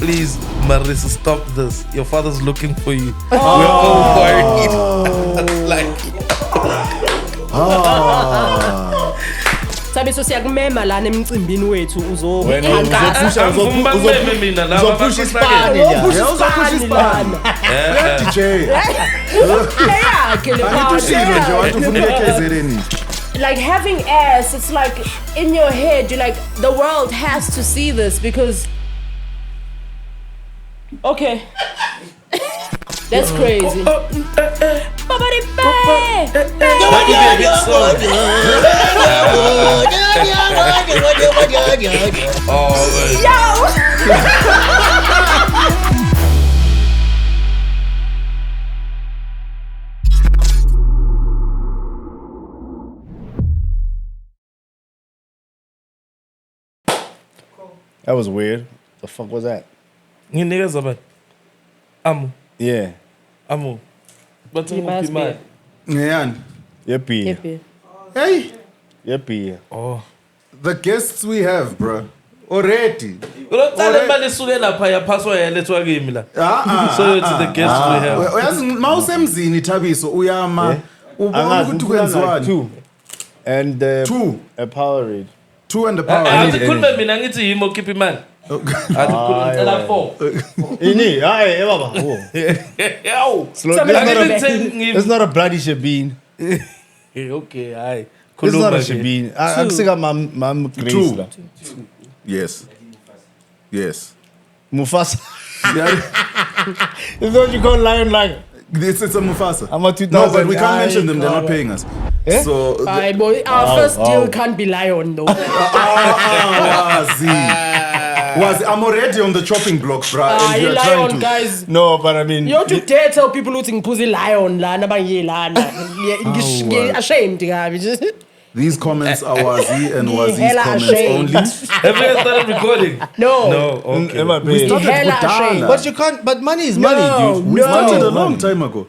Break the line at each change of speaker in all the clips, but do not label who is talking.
please, Marissa, stop this. Your father's looking for you. We're all worried. Like,
Sabe so siyakumema lana emcimbini wethu
uzopusha
isipani lana.
Like having ass, it's like in your head, you're like, the world has to see this because okay. That's crazy.
That was weird. The fuck was that?
you niggas are bad. Amu.
Yeah.
Amu. But
You must be.
Yippee.
Hey,
Yippee.
oh.
the guests we have, bro. Already.
So it's the guest we have.
Uyazi mawusemzini Thabiso uyama ubona ukuthi kwenziwani.
Two. And
Two.
A Powerade.
2 and the power.
Azikhulume mina ngithi yimo keep imali. Azikhulume cela 4.
Ini, hayi baba.
Yo.
It's not a bloody shebeen.
Okay, hi.
It's not a shebeen. Akusika mam Grace la.
Yes.
Mufasa.
Yeah.
Is what you call lion like?
It's a Mufasa.
I'm a 2000.
No, but we can't mention them. They're not paying us.
Eh?
So
Boy, our first deal can't be lion though.
was I'm already on the chopping block, bro.
You lion guys.
No, but I mean,
You don't you dare tell people who think pussy lion la nabangi lana. Ashamed guys.
These comments are Wazi and Wazi's
Hella
comments
ashamed.
only.
Have you started recording?
No.
No, okay.
We started
Hella
Kudala.
ashamed.
but you can't. But money is money, dude.
We started a long time ago.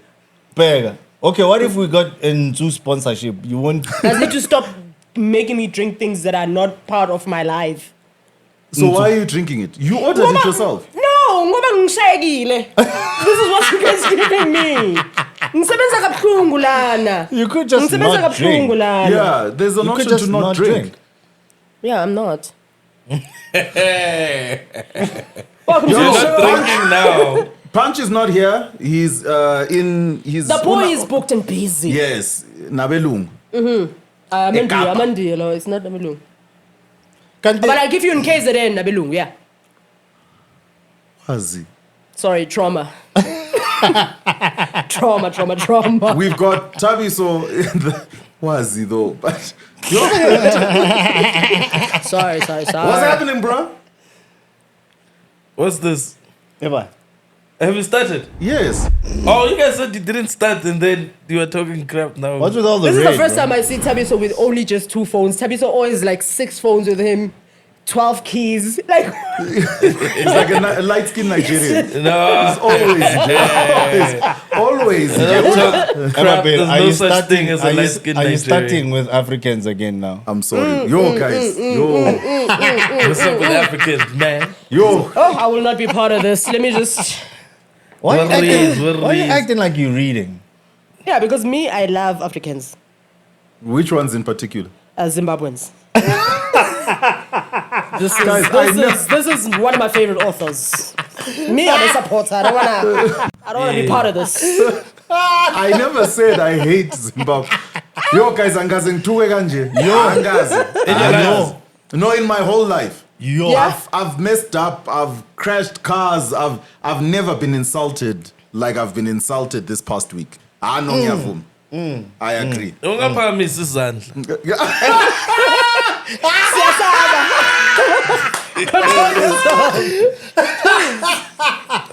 Bega. Okay, what if we got into sponsorship? You won't.
You need to stop making me drink things that are not part of my life.
So why are you drinking it? You ordered it yourself.
No, ngoba ngishayekile. This is what you guys giving me. Ngisebenza kabuhlungu lana.
You could just
Ngisebenza
not drink.
kabuhlungu lana.
Yeah, there's an
You could
option
just
to not drink.
Yeah, I'm not.
You're not drinking now.
Punch is not here. He's in his.
The boy is booked and busy.
Yes, Nabelung.
Amandilo, it's not Nabelung.
Can
But I'll give you in case it ain't Nabelung, yeah.
Wazi.
Sorry, trauma. trauma.
We've got Thabiso in the Wazi though, but
Sorry.
what's happening, bro?
What's this?
Eva.
Have you started?
Yes.
Oh, you guys said you didn't start and then you were talking crap now.
What's with all the
This is
raid,
the first
bro?
time I see Thabiso with only just 2 phones. Thabiso always like 6 phones with him, 12 keys. Like
It's like a light-skinned Nigerian.
No.
It's always.
Crap,
There's
there's no such thing as a light-skinned
Are you
Nigerian.
starting with Africans again now?
I'm sorry. Yo, guys.
What's up with Africans, man?
Yo.
oh, I will not be part of this. Let me just
Why are
We're
you acting like you're reading?
yeah, because me, I love Africans,
Which ones in particular?
Zimbabweans.
Guys, I
This is one of my favorite authors. Me, I'm a supporter. I don't want to be part of this.
I never said I hate Zimbabwe. Yo, guys, angazi ngithuke kanje. Yo, angazi. No, in my whole life.
Yo.
Yeah.
I've messed up. I've crashed cars. I've never been insulted like I've been insulted this past week. I know ngiyavuma. I agree.
Ungaphakamisa izandla.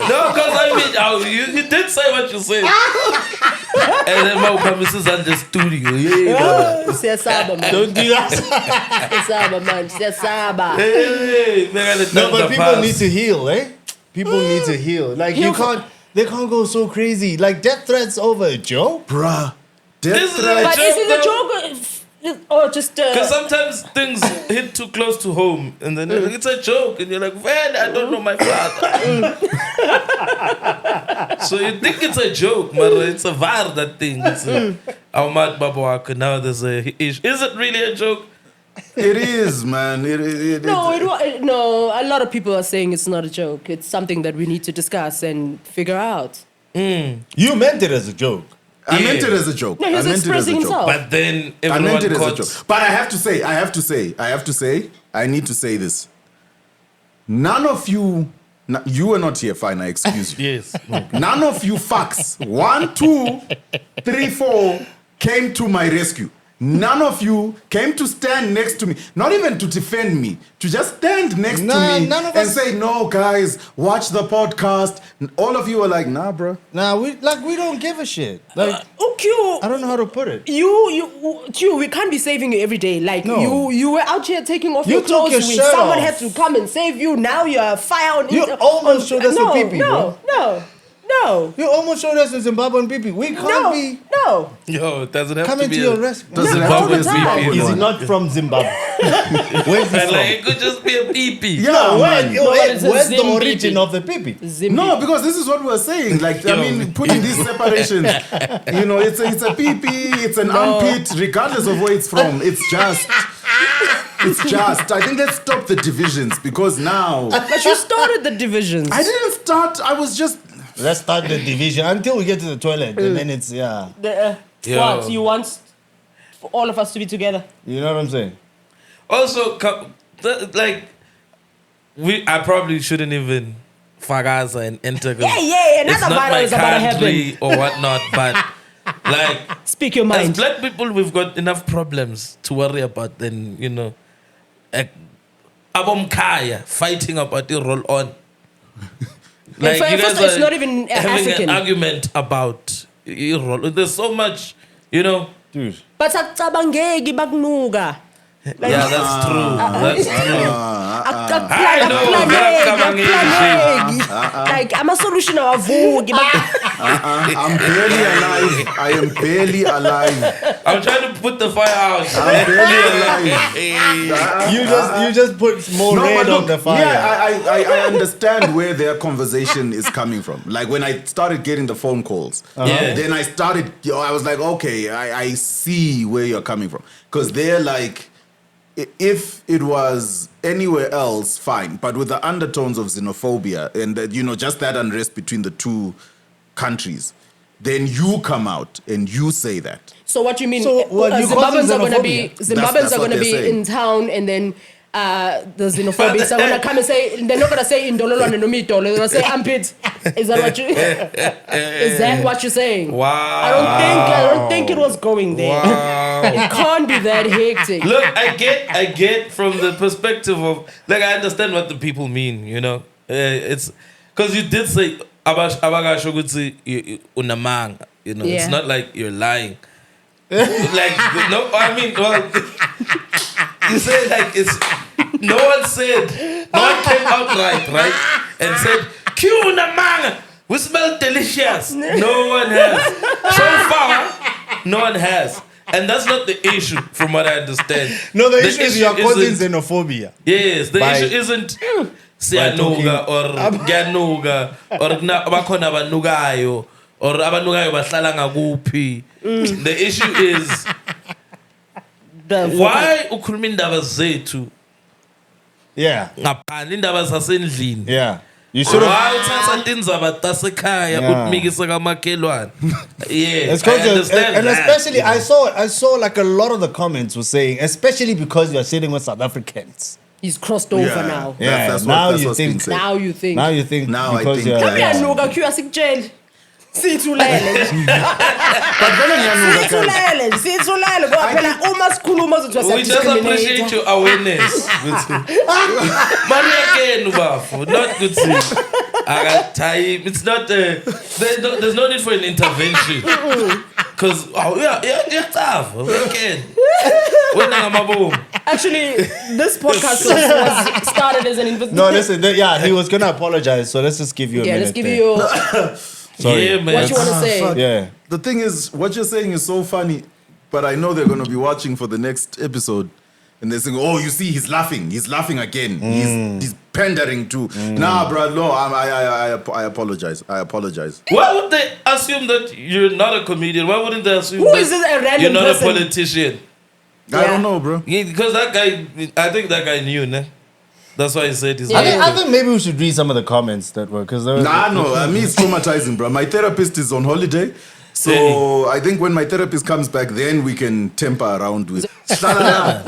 No, because I mean, you did say what you said. And then mawuphakamisa izandla studio. Yeah.
Siyasaba, man.
Don't do that.
Siyasaba, man. Siyasaba.
Hey,
No, but people need to heal, eh? People need to heal. Like they can't go so crazy. Like death threats over a joke.
Bruh.
This
Death
is
threat.
But is it a joke? or just
Because sometimes things hit too close to home, and then it's a joke, and you're like, "Well, I don't know my father." So you think it's a joke, but it's a var that thing. It's our mad babawaka. Now there's a issue. Is it really a joke?
It is, man.
no, a lot of people are saying it's not a joke. It's something that we need to discuss and figure out.
You meant it as a joke.
I meant it as a joke.
No, he was
I meant it as a
expressing
joke.
himself.
But then
I
everyone
meant it as a
caught.
joke. But I have to say, I need to say this. None of you, you were not here, fine, I excuse you.
Yes.
None of you fucks, 1, 2, 3, 4, came to my rescue. None of you came to stand next to me, not even to defend me, to just stand next to me
none of
and
us-
say, "No, guys, watch the podcast." All of you are like, "Nah, bro."
Nah, we don't give a shit. Like,
Q,
I don't know how to put it.
Q, we can't be saving you every day. Like
No.
you were out here taking off
You
your
took
clothes
your
when
shirt
someone
off.
had to come and save you. Now you're fire on.
You almost showed us a pee-pee, bro.
No.
You almost showed us a Zimbabwean people. We can't be
No.
Yo, it doesn't have
coming
to
to
be
your
a
rescue.
Doesn't
No,
have to
all
be a
the time.
Zimbabwean
Is he
one.
not from Zimbabwe? Where's he
And
from?
like, it could just be a pee-pee.
Yeah,
No,
man.
it's a
where's the
Zim
origin
pee-pee.
of the pipi?
No, because this is what we're saying. Like, I
Yo.
mean, putting these separations, it's a pee-pee, it's an armpit, regardless of where it's from. It's just. I think let's stop the divisions because now.
But you started the divisions.
I didn't start, I was just.
Let's start the division until we get to the toilet, and then it's
What
Yo.
you want for all of us to be together?
You know what I'm saying?
Also, like, I probably shouldn't even fagaza and enter.
Yeah,
It's
another
not
viral
my
is about to
country or whatnot, but like,
Speak your
as
mind.
black people, we've got enough problems to worry about than, you know, abomkaya fighting about the roll on. Like,
first,
you guys
it's
are
not even
having
African.
an argument about roll. There's so much, you know.
Dude.
But akucabangeki bakunuka.
Yeah, that's true. That's true. I know,
Akucabangeki. Like ama-solution awavuki.
I'm barely alive. I am barely alive.
I'm trying to put the fire out.
I'm barely alive.
You just put more red on the fire.
Yeah, I understand where their conversation is coming from. Like when I started getting the phone calls,
Yeah.
then I was like, okay, I see where you're coming from. Because they're like, if it was anywhere else, fine. But with the undertones of xenophobia and, just that unrest between the two countries, then you come out and you say that.
So what you mean?
So what you call
Zimbabweans are going to be
xenophobia?
Zimbabweans are
what
going to
they're
be
saying.
in town, and then the xenophobics are going to come and say they're not going to say indololwane no mitolo. They're going to say armpit. Is that what you? Is that what you're saying?
Wow.
I don't think it was going there.
Wow.
It can't be that hectic.
Look, I get from the perspective of, like, I understand what the people mean, you know. It's because you did say abagasho ukuthi unamanga, you know.
Yeah.
It's not like you're lying. Like, no, I mean, well, you say like it's. No one came out right, and said, "Q unamanga, we smell delicious." No one has. So far, no one has. And that's not the issue, from what I understand.
No, the issue is you're causing
isn't-
xenophobia.
Yes, the
By-
issue isn't siyanuga or ngiyanuga or abakhona abanugayo or abanugayo bahlala ngakuphi. The issue is why ukhuluma indaba zethu
Yeah,
ngaphandle indaba zasendlini.
yeah. You should have.
Why uthatha indaba tasekhaya
Yeah.
utmikise kamakhelwane? Yeah,
It's
I
because
understand
and
that.
especially I saw like a lot of the comments were saying, especially because you're sitting with South Africans.
He's crossed over now.
Yeah,
That's
now
that's
you
what's being
think-
said.
Now you think.
Now you think
Now I
because
think
you're
that-
Uyanuka Q asikutsheli. Sithulele.
But vele ngiyanuka guys.
Sithulele ngoba phela uma sikhuluma ukuthi
We just appreciate your awareness. Mariakenu bafu, not good thing. I got time. It's not. There's no need for an intervention. Because yeah, tough. Again, when I'm a boom.
Actually, this podcast was started as an investigation.
No, listen. He was gonna apologize. So let's just give you a minute.
Let's give
there.
you your
Sorry.
Yeah, man.
what you want to say.
fuck.
Yeah.
The thing is, what you're saying is so funny but I know they're going to be watching for the next episode. And they're saying, oh, you see, he's laughing again. He's pandering to. Nah, bro, no, I apologize.
Why would they assume that you're not a comedian? Why wouldn't they assume
Who
that
is this, a random
you're not
person?
a politician?
I don't know, bro.
Yeah, because that guy, I think that guy knew, ne? That's why he said he's
I think maybe we should read some of the comments that were because
Nah, no, I mean, it's traumatizing, bro. My therapist is on holiday. So I think when my therapist comes back, then we can temper around with Slalala.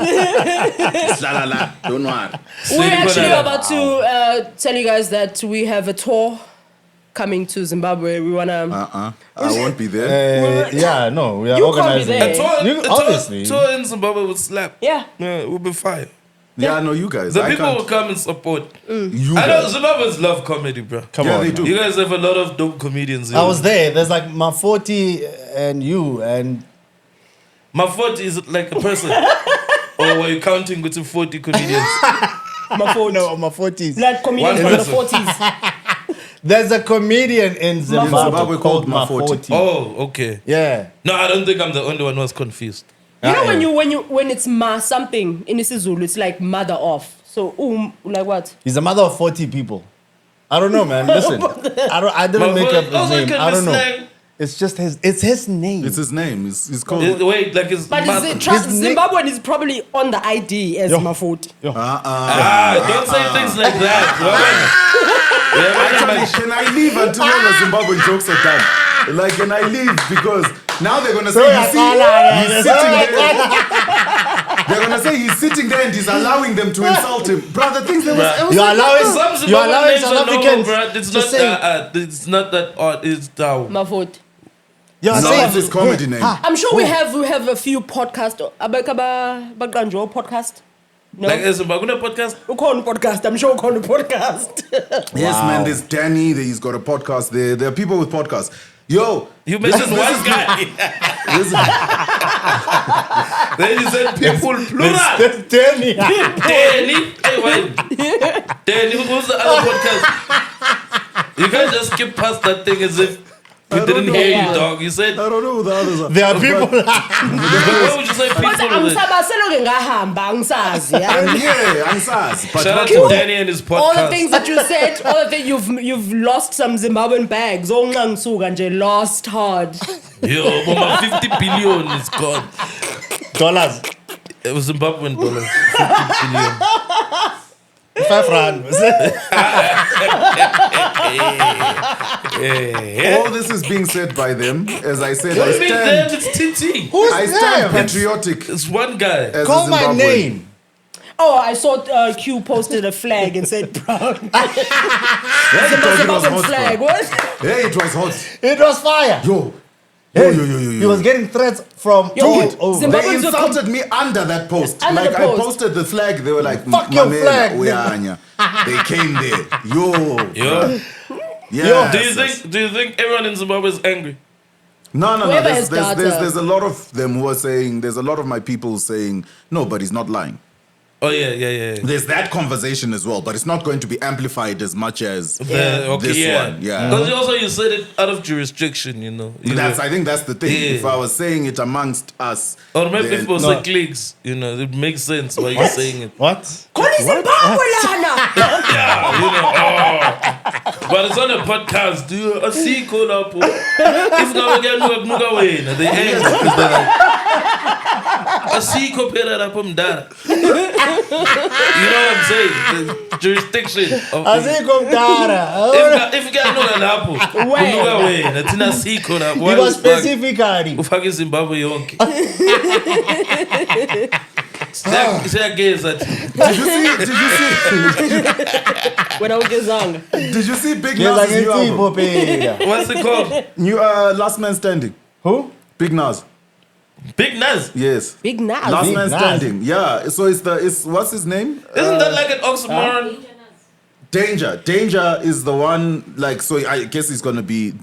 Slalala. Don't worry.
We're actually about to tell you guys that we have a tour coming to Zimbabwe. We wanna.
I won't be there.
yeah, no, we are
You can't be
organizing.
there.
Obviously.
tour in Zimbabwe would slap.
Yeah.
We'll be fine.
Yeah, no, you guys.
The
I
people
can't.
will come and support.
You
I know
guys.
Zimbabweans love comedy, bro.
Come
Yeah,
on.
they do.
You guys have a lot of dope comedians here.
I was there. There's like my 40 and you and
My 40 is like a person. Or were you counting with 40 comedians?
My phone.
no, my 40s.
Black comedians
One
from the
person.
40s.
There's a comedian in Zimbabwe called
Ma
Ma
40.
40.
Oh, okay.
Yeah.
No, I don't think I'm the only one who was confused.
You know when it's ma something in isiZulu, it's like mother of. So like what?
He's a mother of 40 people. I don't know, man. Listen, I didn't
Ma
make up
40
his name.
can
I
be
don't know.
slang.
It's just his name.
It's his name. It's called.
Wait, like it's
But
mother.
Zimbabwean is probably on the ID as Mafoti.
Don't say things like that.
Actually, can I leave until all the Zimbabwean jokes are done? Like, can I leave? Because now they're going to say, you see, he's sitting there. They're going to say he's sitting there and he's allowing them to insult him. Brother, things that was...
You're allowing
Some
you're allowing
Zimbabwean names
South
are normal,
Africans
bro. It's
to
not
say.
it's not that odd. It's down.
Mafoti.
You're
Some
saying
of his comedy name.
I'm sure we have a few podcasts. Abakaba Baganjo podcast. No.
Like a Zimbabwean podcast.
Ukon podcast. I'm sure Ukon podcast.
Yes, man, there's Danny. He's got a podcast there. There are people with podcasts. Yo,
You mentioned one guy. Then you said people plural.
Danny.
Danny. Hey, wait. Danny, who's the other podcast? You can't just skip past that thing as if we didn't
know.
hear you, dog. You said,
I don't know who the others are.
There are people.
why would you say people with it?
Yeah, I'm sad. But
Shout out
not
to
all.
Danny and his podcast.
All the things that you said, all the things you've lost some Zimbabwean bags. Lost hard.
Yo, but my 50 billion is gone.
Dollars.
It was Zimbabwean dollars. 50 billion.
5 rand.
All this is being said by them. As I said,
What
I
do you mean them?
stand,
It's TT.
Who's
I stand
there?
patriotic.
It's one guy.
As
Call
a
my
Zimbabwean.
name.
Oh, I saw Q posted a flag and said proud.
Yeah, he thought it was
Zimbabwean
hot,
flag.
bro.
What?
Yeah, it was hot.
It was fire.
Yo.
He was getting threats from
Yo,
all over.
Zimbabwe-
They insulted me under that post.
Under
like
the post.
I posted the flag, they were like,
Fuck your flag.
Uyanya. They came there. Yo.
Yo.
Yeah.
Do you think everyone in Zimbabwe is angry?
No.
Whoever has data.
There's a lot of them who are saying, there's a lot of my people saying, no, but he's not lying.
Oh, yeah.
There's that conversation as well, but it's not going to be amplified as much as
Okay,
this
yeah.
one. Yeah.
Because also you said it out of jurisdiction, you know.
I think that's the thing.
Yeah.
If I was saying it amongst us,
Or maybe
then-
people
No.
say cliques, you know, it makes sense why you're saying it.
What?
Koni Zimbabwe lana.
Yeah, you know. Oh. But it's on a podcast. Do you see call up? If now again nuga win, they end because they're like a see copera up dara. You know what I'm saying? The jurisdiction of
Aziko Dara.
if you get nuga lapo, nuga win. It's in a see call up.
He was specifically.
Ufake Zimbabwe yonke. Siyageza
When I was
Did you see Big
Yes, I
Nas'
can
new
see
album?
Popega.
What's it called?
New Last Man Standing.
Who?
Big Nas.
Big Nas.
Yes.
Big Nas.
Last
Big
Man
Nas.
Standing. Yeah. So it's what's his name?
Isn't that like an oxymoron?
Danger. Danger is the one. Like, so I guess he's gonna be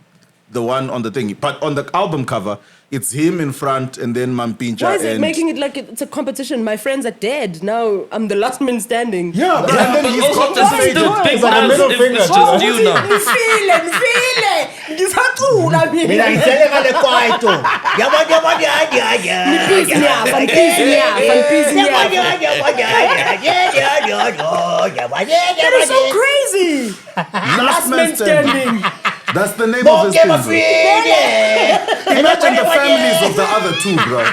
the one on the thing. But on the album cover, it's him in front and then Mampincha.
Why is it
and
making it like it's a competition? My friends are dead. Now I'm the last man standing.
Yeah, but
Yeah,
and then
but
he's
also just
compensated.
still big
It's like a
Nas
middle
if
finger.
it's just you now.
Mfile. Ngisacula mina.
Mina ngitshele ngale kwaito. Yabo.
Nipisi nyafa. That is so crazy.
Last
Man standing.
That's the name of his thing. Bro. Imagine the families of the other two, bro.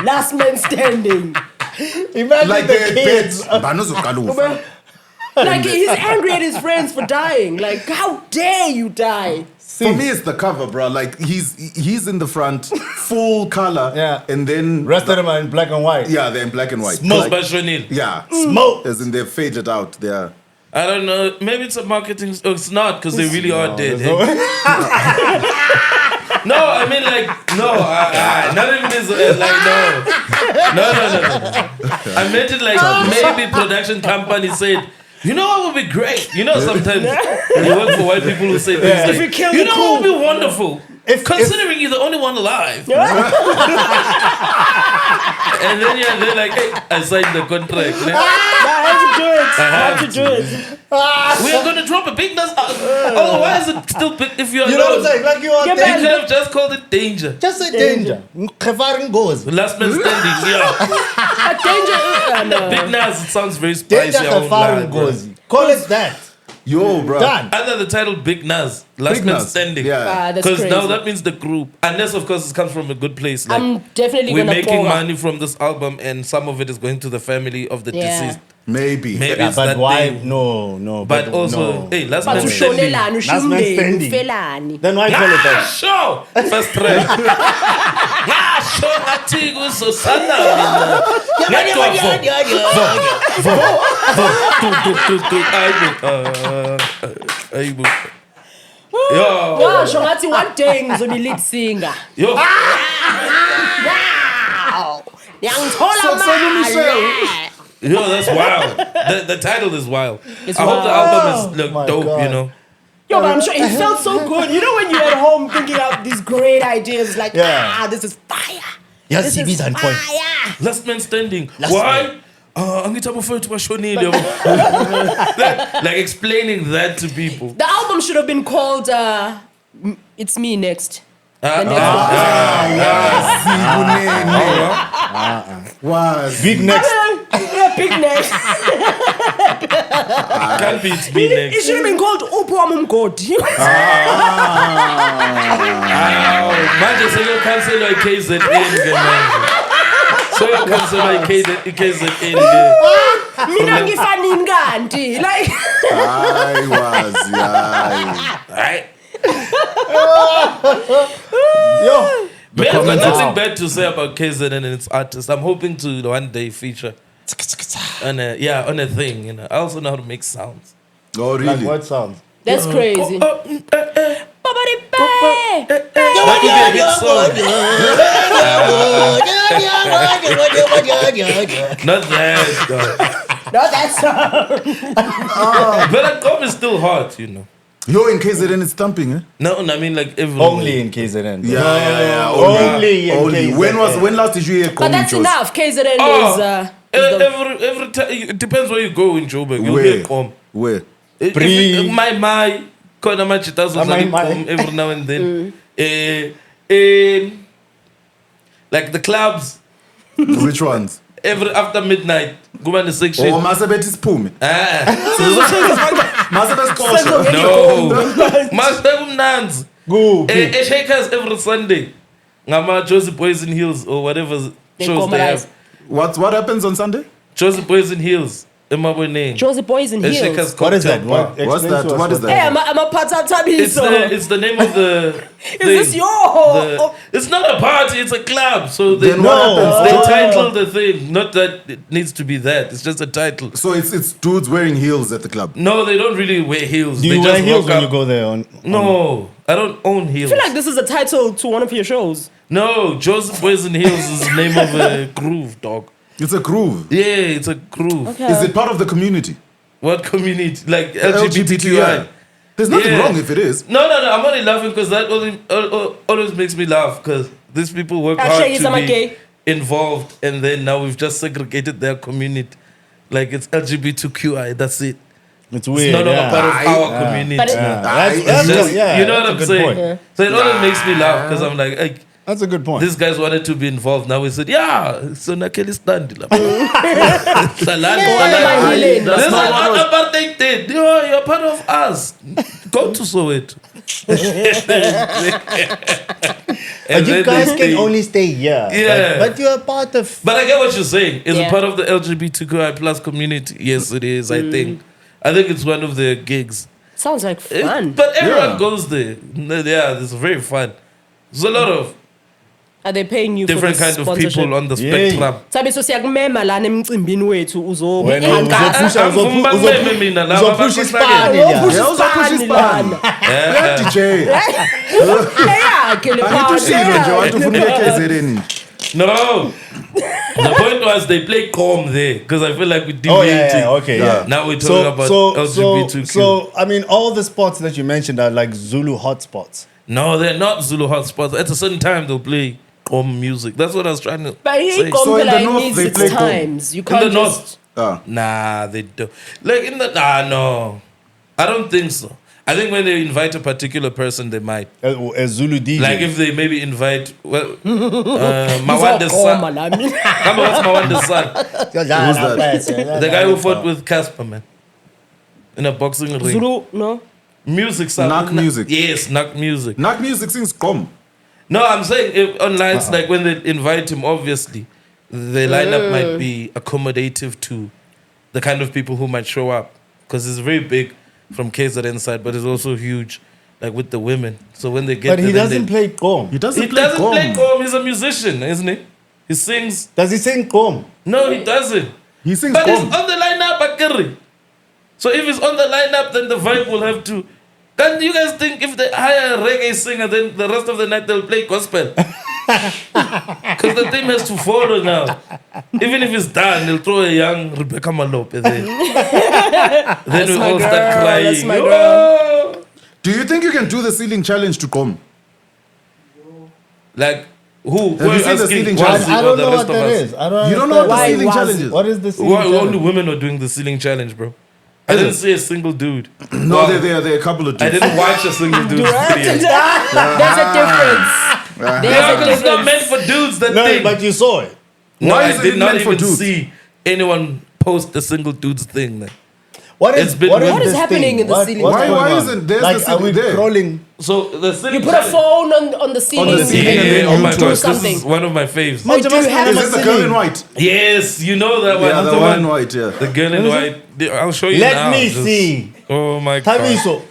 Last man standing.
Imagine
Like
the
they
kids.
beds.
Like he's angry at his friends for dying. Like, how dare you die?
For me, it's the cover, bro. Like he's in the front, full color.
Yeah.
And then
Rest of them are in black and white.
yeah, they're in black and white.
Most
Like,
by Shonil.
yeah.
Smoke.
As in they're faded out. They're
I don't know. Maybe it's a marketing. Oh, it's not because they really are dead.
There's
Eh? No, I mean like no. None of it is like no. I meant it like maybe production company said. You know what would be great? You know sometimes you work for white people who say things like,
If you kill
you
the
know what would be wonderful? Considering you're the only one alive. And then they're like, hey, I signed the contract.
I have to do it.
We are going to drop a big Nas. Otherwise, it's still big if you're
You know what I'm
alone.
saying? Like you are
Yeah,
You
danger.
could have just called it danger.
Just say danger. Gevaar goes.
Last man standing, yeah.
But danger.
Big Nas, it sounds very spicy.
Danger
I won't lie,
gevaar
bro.
goes. Call it that.
yo, bro.
Done.
Under the title Big Nas, Last
Big
Man
Nas.
Standing.
Yeah.
That's
Because
crazy.
now that means the group, unless of course it comes from a good place. Like,
I'm definitely
we're
gonna
making
pour.
money from this album, and some of it is going to the family of the
Yeah.
deceased.
Maybe.
Maybe
Yeah,
it's
but
that
why?
thing.
No.
But also,
no.
hey, Last
But
Man Standing.
ushonelani,
Last man
ushumndeni,
standing.
ufelani.
Then why call it
Ah,
that?
sure. First try. Ah, sure. Ngathi kuzosana mina. Ngedwa vo. Ayibo. Yo.
Washo ngathi one day ngizobe lead singer.
Yo.
Wow. Ngiyangithola mali.
Yo, that's wild. The title is wild.
It's
I hope the
wild.
album is
my
dope,
God.
you know.
Yo, but I'm sure it felt so good. You know when you're at home thinking of these great ideas, like,
Yeah.
this is fire.
Yeah,
This
CB's
is
on point.
fire.
Last Man Standing.
Last
Why? Angithi abafowethu bashonile. Like explaining that to people.
The album should have been called It's Me Next.
Was
Big next.
Yeah, big next.
Can't be It's Me
It
Next.
should have been called Upwam God.
Manje seyocancelwa i-KZN ke manje. Seyocancelwa i-KZN ke.
Mina ngifanini kanti. Like
I was, yeah.
Right?
Yo.
Man, I've got
comments
nothing
are-
bad to say about KZN and its artists. I'm hoping to one day feature on a thing, you know. I also know how to make sounds.
Oh,
Like
really?
what sound?
that's crazy. Babadi bay.
That could be a hit song. Not that.
No, that's
But Kom is still hot, you know.
Yo, in KZN it's thumping, eh?
No, I mean like everywhere.
Only in KZN.
Yeah.
Only in KZN.
When last did you hear
But
Kom
that's
shows?
enough. KZN
Oh,
is
every time it depends where you go in Joburg. You'll
Where?
hear Kom.
Where?
My kona machitazo
My.
Kom every now and then. Like the clubs
Which ones?
every after midnight. Go on the section.
Oh, Masabet is Pumi.
Ah.
Masabet Kosher.
No. Master Umnanz.
Go. big.
Shakers every Sunday. Ngama Josie Boys in Hills or whatever
They
shows they
commonize.
have.
What happens on Sunday?
Josie Boys in Hills. Emabone.
Josie Boys in
Shakers
Heels.
What is that?
Cocktail Bar.
What,
What's
explain
that?
to us
What is that?
Hey, I'm a part of Tabi.
It's the name of the.
Is this your?
It's not a party. It's a club. So they
Then what happens?
they title the thing. Not that it needs to be that. It's just a title.
So it's dudes wearing heels at the club.
No, they don't really wear heels.
Do
they
you
just
wear heels
walk
when
up.
you go there?
No, I don't own heels.
I feel like this is a title to one of your shows.
No, Joseph Boys in Heels is the name of a groove, dog.
It's a groove.
Yeah, it's a groove.
Okay.
Is it part of the community?
What community? Like LGBTQI?
There's nothing
Yeah.
wrong if it is.
No. I'm only laughing because that always makes me laugh because these people work hard
Actually,
to be
gay.
involved, and then now we've just segregated their community. Like it's LGBTQI. That's it.
It's
It's
weird.
no longer part of our
Yeah.
community.
But it-
That's
It's just,
yeah,
you know
that's
what
a
I'm
good
saying?
point.
Yeah.
So it always makes me laugh because I'm like,
That's a good point.
these guys wanted to be involved. Now we said, yeah, so Nakeli stand. This is what apartheid did. You're part of us. Go to Soweto.
But you guys can only stay here.
Yeah.
But you're a part of.
But I get what you're saying. Is
Yeah.
it part of the LGBTQI plus community? Yes, it is. I think it's one of the gigs.
Sounds like fun.
But everyone
Yeah.
goes there. Yeah, it's very fun. There's a lot of
Are they paying you
different
for
kind
this
of
sponsorship?
people on the
Yeah.
spectrum.
Sabiso siyakumema lana emcimbini wethu
Wena
uzokhankasa.
Uzopusha mina laba
uzopusha
abaxoxayo.
isipani
Yeah,
la.
uzopusha isipani. Yeah, DJ.
Eyakhe le
Angithusile nje wathi ufuna uyekezereni.
No. The point was they play calm there because I feel like we're
Oh
deviating.
yeah, okay, yeah.
Now we're talking about LGBTQ.
So I mean, all the spots that you mentioned are like Zulu hotspots.
No, they're not Zulu hotspots. At a certain time, they'll play calm music. That's what I was trying to
But he
say.
So in the north,
needs
they
its
play Gqom.
times. You
In
can't
the
just...
north, nah, they don't. Like in the no, I don't think so. I think when they invite a particular person, they might.
A Zulu DJ.
Like if they maybe invite Mawanda's
Uzokoma
son.
la mina.
Remember what's Mawanda's son?
Who's
that?
The guy who fought with Casper, man, in a boxing ring.
Zulu, no?
Music sound.
Knock music.
Yes, knock music.
Knock music sings Gqom.
No, I'm saying if online, it's like when they invite him, obviously, the lineup might be accommodative to the kind of people who might show up. Because it's very big from KZN side, but it's also huge, like with the women. So when they get
But he
there, then
doesn't play Gqom.
He doesn't
He
play
doesn't play
Gqom.
Gqom. He's a musician, isn't he? He sings.
Does he sing Gqom?
No, he doesn't.
He sings
But he's
Gqom.
on the lineup, Akiri. So if he's on the lineup, then the vibe will have to. Can you guys think if they hire a reggae singer, then the rest of the night they'll play gospel? Because the thing has to follow now. Even if it's done, they'll throw a young Rebecca Malope there. Then we
my
all
girl,
start crying.
that's my
Oh!
Do you think you can do the ceiling challenge to Gqom?
Like, who?
Have you seen the
asking
ceiling
Wazi
challenge?
I
or
don't
the
know
rest
what
of
that
us?
is. I don't
You don't know what the
understand.
ceiling
Why
challenge is?
What is the ceiling
Why only
challenge?
women are doing the ceiling challenge, bro? I didn't see a single dude.
No,
Wow.
there are a couple of
I
dudes.
didn't watch a single dude's video.
There's a difference. There's
Yeah,
a
because it's not
difference.
meant for dudes, that
No,
thing.
but you saw it.
No,
Why
I
is it
did not
meant for
even
dudes?
see anyone post a single dude's thing. Man.
What
It's
is
been-
what
What
is
this
happening
thing?
in the
What-
ceiling?
what's
Why-
going
why
on?
isn't there's
like
the
are we
ceiling there?
crawling?
So the ceiling
You put a
challenge-
phone on the ceiling
the ceiling
Yeah,
and then
oh
you
my
do
gosh, this
something.
is one of my faves.
Oh, do you have
Is
a
it the girl in white?
Yes, you know that one.
Yeah,
That's
the one in white, yeah.
The girl in white. I'll show you
Let
now.
me
Just-
see.
Oh my god.
Tabiso.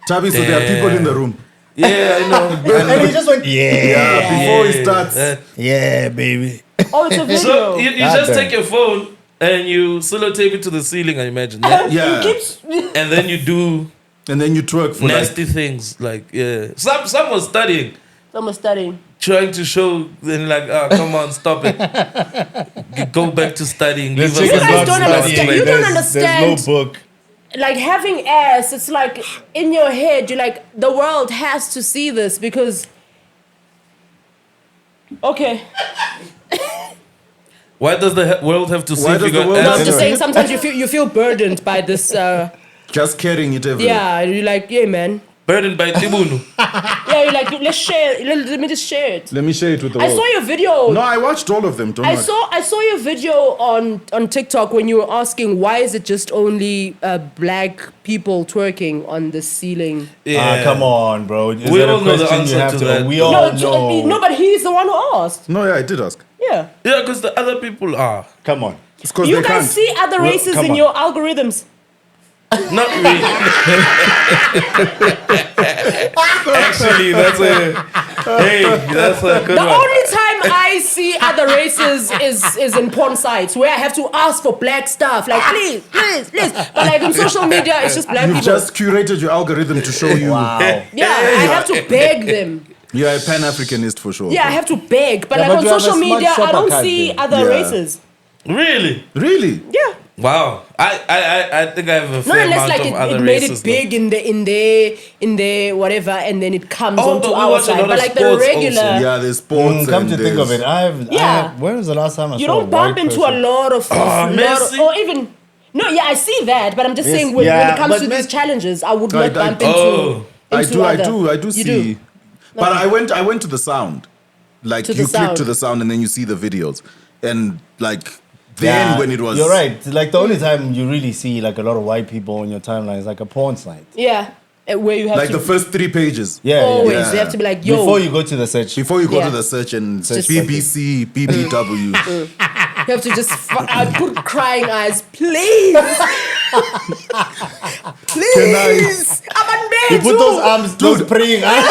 Tabi, so there are people in the room.
Yeah, I know.
And he just went, yeah,
Before he starts.
yeah, baby.
Oh, it's a video.
So you
God
just
damn.
take your phone and you sellotape it to the ceiling, I imagine. Yeah?
Yeah.
Keeps,
And then you do
And then you twerk for like.
nasty things like some was studying,
someone studying.
trying to show, then like, come on, stop it. Go back to studying.
Let's
Leave
take
us
a
guys
alone.
box
don't
study.
understand. You don't
There's
understand.
no book.
Like having ass, it's like in your head, you're like, the world has to see this because. Okay.
Why does the world have to see
Why
if you
does the
got
world
No,
have
I'm
ass?
just saying sometimes you feel burdened by this.
Just carrying it everywhere.
Yeah, you're like, yeah, man.
Burdened by Tibunu.
Yeah, you're like, let's share. Let me just share it.
Let me share it with the
I
world.
saw your video.
No, I watched all of them. Don't
I
worry.
saw your video on TikTok when you were asking why is it just only black people twerking on the ceiling.
Yeah.
Come on, bro. Is
We
that a
all know the
question you
answer
have
to that.
We
No,
all know.
no, but he's the one who asked.
No, yeah, I did ask.
Yeah.
Yeah, because the other people are.
Come on.
It's because
You
they
guys
can't.
see other
Well,
races
come
in
on.
your algorithms.
Not really. Actually, that's a good
The
one.
only time I see other races is in porn sites where I have to ask for black stuff. Like, please. But like on social media, it's just black
You've
people.
just curated your algorithm to show you.
Wow.
Yeah, I have to beg them.
You're a Pan-Africanist for sure.
Yeah, I have to beg. But
Yeah,
like
but
on
you have a
social
smart
media, I
shopper
don't
card
see
then.
other
Yeah.
races.
Really?
Really?
Yeah.
Wow. I think I have a
Not
fair
unless
amount
like
of other
it made
races.
it big in the whatever, and then it comes
Oh,
onto
but we
our
watch a
side.
lot
But
of
like the
sports
regular,
also.
Yeah, there's sports.
Come
and
to think of it,
Yeah.
when was the last time I
you
saw
don't
a
bump
white
into
person?
a lot of
Messi?
or even. No, yeah, I see that, but I'm just
Yes,
saying when
yeah,
it comes
but
to these challenges, I would
I-
not bump
I-
into.
Oh.
I do
other-
see.
You do.
But I went to the sound. Like
To the
you click
sound.
to the sound and then you see the videos. And like then when it was
You're right. Like the only time you really see like a lot of white people on your timeline is like a porn site.
Yeah, where you have
like
to
the first 3 pages.
Yeah,
always
yeah.
they have to be like, yo,
Before you go to the search.
Before you go
Yeah.
to the search and
Search
BBC, BBW.
you have to just I put crying eyes, please, please.
You put those arms, those praying eyes.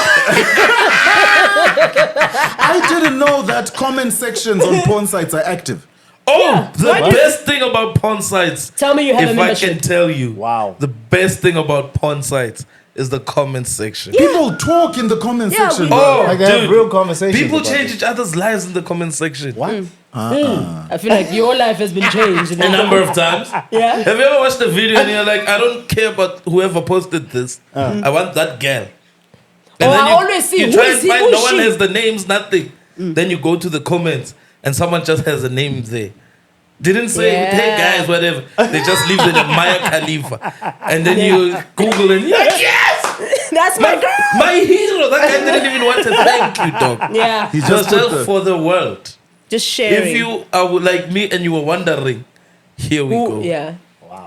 I didn't know that comment sections on porn sites are active.
Oh,
Yeah.
the
Why do you-
best thing about porn sites.
Tell me you have a
If I
membership.
can tell you.
Wow.
The best thing about porn sites is the comment section.
People talk in the comment
Yeah,
section.
we-
bro.
Oh,
Like they have
dude.
real conversations.
People
about
change
it.
each other's lives in the comment section.
What?
I feel like your life has been changed.
A number of times.
Yeah.
Have you ever watched a video and you're like, I don't care about whoever posted this. I want that girl. And
Oh, I always see,
you
who
try
is
and
he,
find
who
no
is
one
she?
has the names, nothing. Then you go to the comments and someone just has a name there. Didn't say,
Yeah.
hey guys, whatever. They just leave the Maya Khalifa. And then you Google and you're like, yes!
That's my girl.
My hero! That guy didn't even want to thank you, dog.
Yeah,
He
Just,
just put the,
for the world.
just sharing.
If you are like me and you were wondering, here we go.
Yeah.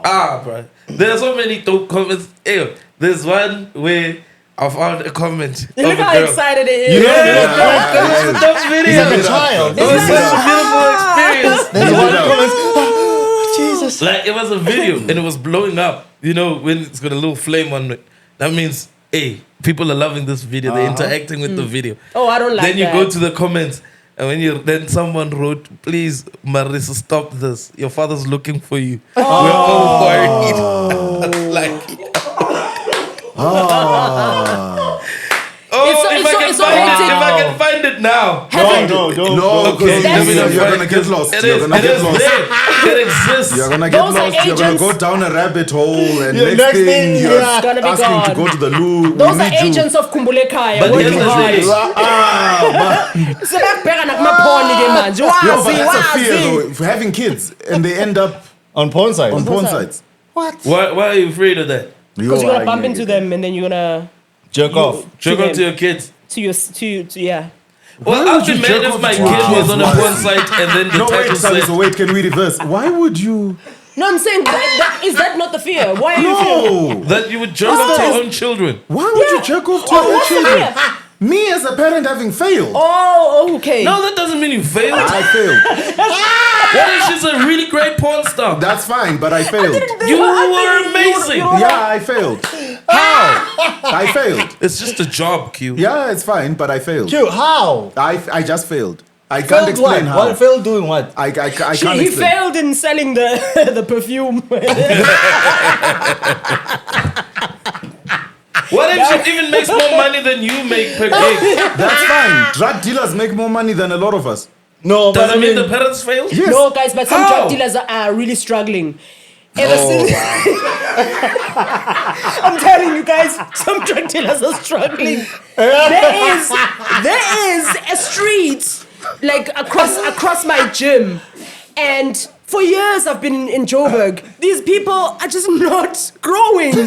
Ah, bro. There are so many dope comments. Ew. There's one where I found a comment.
Look
of a
how
girl.
excited it is.
You know,
That was a dope video.
He's like a child.
It was such a beautiful experience.
There's one comment. Oh, Jesus.
Like, it was a video and it was blowing up. You know, when it's got a little flame on it. That means, hey, people are loving this video. They're interacting with the video.
Oh, I don't like
Then you
that.
go to the comments. And then someone wrote, please, Marissa, stop this. Your father's looking for you. We're all worried. like,
It's so hectic.
if I can find it now.
No, don't.
no,
Okay,
because
let me
you're
not
gonna
find
get lost.
It
You're
is.
gonna
It
get
is
lost.
there. It exists.
You're gonna get
Those are
lost. You're gonna
agents.
go down a rabbit hole, and
Yeah,
next thing you're
yeah.
It's gonna be
asking
gone.
to go to the loo.
Those
we
are
need you.
agents of Kumbule Kaya
But
working
here's the
hard.
thing.
Sebakubheka nakumaphone-ke manje.
Yo, but
Wazi,
that's a fear
wazi.
though. For having kids and they end up
On porn sites.
on porn
sites.
sites.
Why are you afraid of that?
Because you're gonna
I-
bump into them and then you're gonna
Jerk off.
Jerk
them.
out to your kids.
to yeah.
Well,
Why
I'd
would you
be mad
jerk
if
off
my
to
kid
your
was
kids?
on a
Why?
porn site and then the
No, wait,
title
sorry,
said,
so wait, can we reverse? Why would you?
No, I'm saying is that not the fear? Why are you fearing?
No!
that you would jerk off to your own children.
Why would you jerk off to
Oh,
your
what's the
children?
fear?
Me as a parent having failed.
Oh, okay.
No, that doesn't mean you failed.
I failed.
What if she's a really great porn star?
That's fine, but I failed.
You were amazing.
Yeah, I failed. How? I failed.
It's just a job, Q.
Yeah, it's fine, but I failed.
Q, how?
I just failed. I can't
Failed what?
explain how.
What failed doing what?
I can't
He
explain.
failed in selling the the perfume.
What if she even makes more money than you make per gig?
That's fine. Drug dealers make more money than a lot of us.
No, but
Does
I
it mean
mean,
the parents failed?
Yes.
No, guys, but some
How?
drug dealers are really struggling. Ever since I'm telling you guys, some drug dealers are struggling. There is a street like across my gym, and for years I've been in Joburg. These people are just not growing. I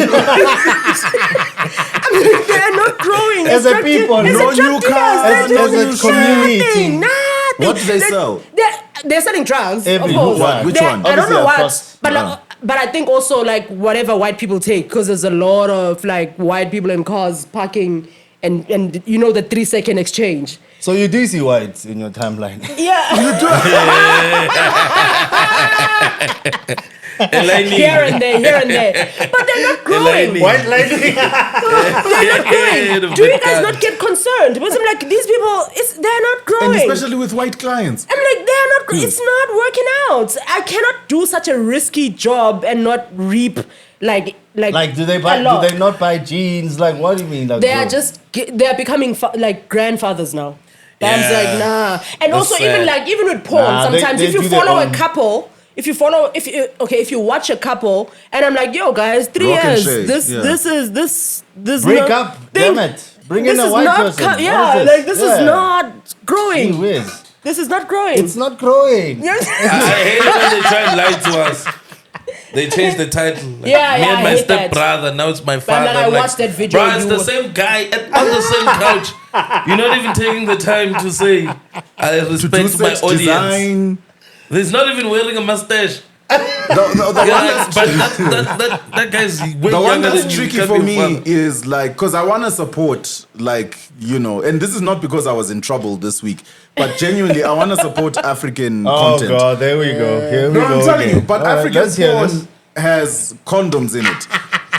mean, they're not growing.
As a people, no
new cars,
as a community.
Nothing.
What do they sell?
They're selling drugs,
Every-
of course.
what?
Which
They're-
one?
I don't know
Obviously
what,
across-
but I think also like whatever white people take, because there's a lot of like white people in cars parking, and you know the 3-second exchange.
so you do see whites in your timeline.
Yeah,
Elaine.
here and there, but they're not growing.
Elaine.
White lady.
Do you guys not get concerned? Because I'm like, these people, they're not
And
growing.
especially with white clients.
I'm like, they're not. It's not working out. I cannot do such a risky job and not reap like
Like, do they
a lot.
do they not buy jeans? Like, what do you mean? Like,
They are
bro?
just they are becoming like grandfathers now. I'm
Yeah.
like, nah. And
That's
also
sad.
even with porn,
Nah, they-
sometimes
they
if you
do their
follow a
own-
couple, if you watch a couple, and I'm like, yo, guys, 3
Rock and
years.
shade,
This
yeah.
this
Break up, damn it. Bring in
this
a
is
white
not
person.
co-
What
yeah,
is
like this is
Yeah.
not growing.
Gee whiz.
This is not growing.
It's not growing.
I hate it when they try and lie to us. They changed the title. Like,
Yeah,
me
yeah,
and
I
my
hate that.
stepbrother. Now it's my
But
father.
then I
I'm like,
watched that video,
Bro, it's
you
the
were-
same guy on the same couch. You're not even taking the time to say, I
To do
respect my
set
audience.
design.
He's not even wearing a mustache.
The one
Yeah,
that's
but that guy's way
the one
younger
that's
than you.
tricky
Can't
for
be a
me
father.
is like, because I want to support, like, you know, and this is not because I was in trouble this week, but genuinely, I want to support African
Oh
content.
God, there we go. Here we
No,
go.
I'm telling you,
again.
but
All right,
African
let's hear
porn
this.
has condoms in it.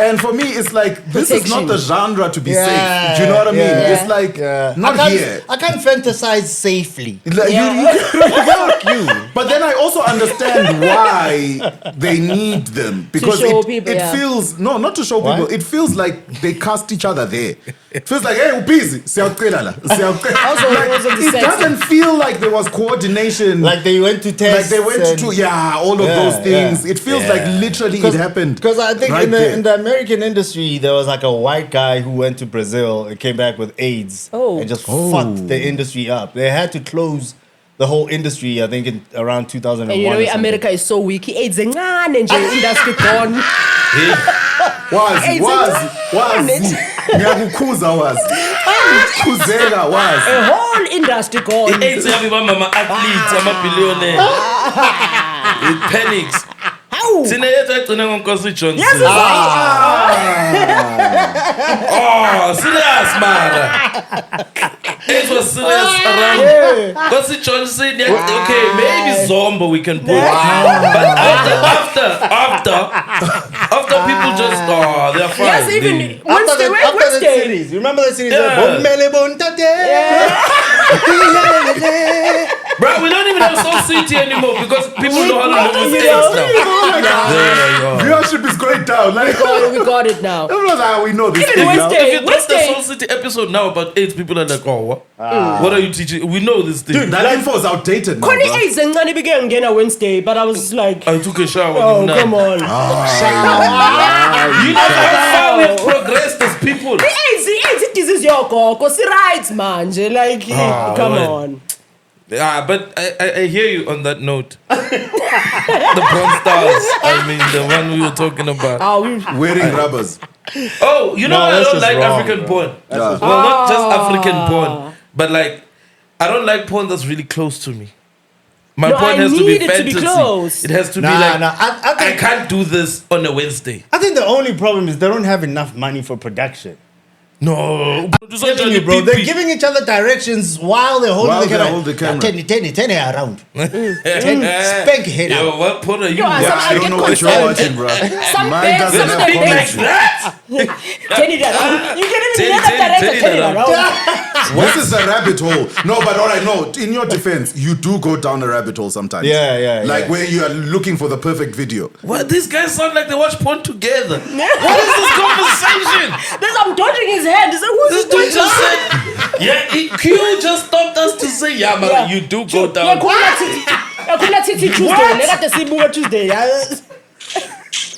And for me, it's like, this is not
Protection.
the genre to be
Yeah,
safe. Do you know what I mean?
yeah,
It's like, not
I can't,
here.
I can't fantasize safely.
Like,
Yeah.
But then I also understand why they need them, because
show
it,
people,
it
yeah.
feels not to show
Why?
people. It feels like they cast each other there. It feels like, hey, busy.
Also, it wasn't the
It
sex.
doesn't feel like there was coordination.
Like they went to
Like
test.
they went to all of
Yeah,
those things.
yeah.
It feels like literally it happened.
Because I think
right
in
there.
the American industry, there was like a white guy who went to Brazil and came back with AIDS
Oh.
and just fucked the industry up. They had to close the whole industry, I think, in around 2001.
And you
or
know,
something.
America is so weak. AIDS encane nje industry gone.
wazi ngiyakukhuza wazi khuzeka wazi
A whole industry gone.
AIDS yabiba mama athletes, ama-billionaire. It panics.
How?
Thina yethu agcine ngoNkosi Johnson.
Yes,
Oh, serious, man. It was serious around. Nkosi Johnson, yeah, okay, maybe Zombo we can put. But after people just, they're fine.
Yes, even Wednesday.
After the
Wednesday.
series, you remember the series?
Yeah.
Bombele Bontate.
Bro, we don't even have Soul City anymore because people know how to live with
You know,
AIDS now. There you go.
viewership is going down like
we got it now.
everyone's like, we know this
Even
thing now.
Wednesday.
If you drop the
Wednesday.
Soul City episode now about AIDS, people are like, oh, what? What are you teaching? We know this thing.
Dude, that info is outdated now,
Connie
bro.
AIDS encane began again on Wednesday, but I was like,
I took a shower.
oh,
now.
come on.
You know how far we have progressed as people.
AIDS disease yoko, cause rights man. Like, come
well.
on.
Yeah, but I hear you on that note. The porn stars. I mean, the one we were talking about.
Wearing rubbers.
Oh, you know
No,
I
that's
don't
just
like
wrong,
African
bro.
porn.
Yeah.
Well, not just African porn, but like, I don't like porn that's really close to me. My
No,
porn
I
has to be
need it to be
fantasy.
close.
It has to be
Nah,
like,
nah. I
I
think,
can't do this on a Wednesday.
I think the only problem is they don't have enough money for production.
No.
Telling you, bro, they're giving each other directions while they're holding
While
the
they
camera.
hold the camera.
Ten around. Spank head
Yo,
out.
what porn are you
Yo, I
Yeah,
I
I don't
get
know what you're
concerned.
watching, bro.
Some
Mine
days,
doesn't
some
have
days,
Big like
commentary.
that?
Turn it around. You can even
Turn
let
it
the director turn it
around.
around.
This is a rabbit hole. No, but all right, no. In your defense, you do go down a rabbit hole sometimes.
Yeah.
Like where you are looking for the perfect video.
What? These guys sound like they watch porn together. What is this conversation?
I'm dodging his head. He's like, who's
This
this
dude just said, Q just stopped us to say, yeah, man,
Yeah.
you do go
Yeah,
down.
khona Titi Tuesday. Nekade sibuka Tuesday.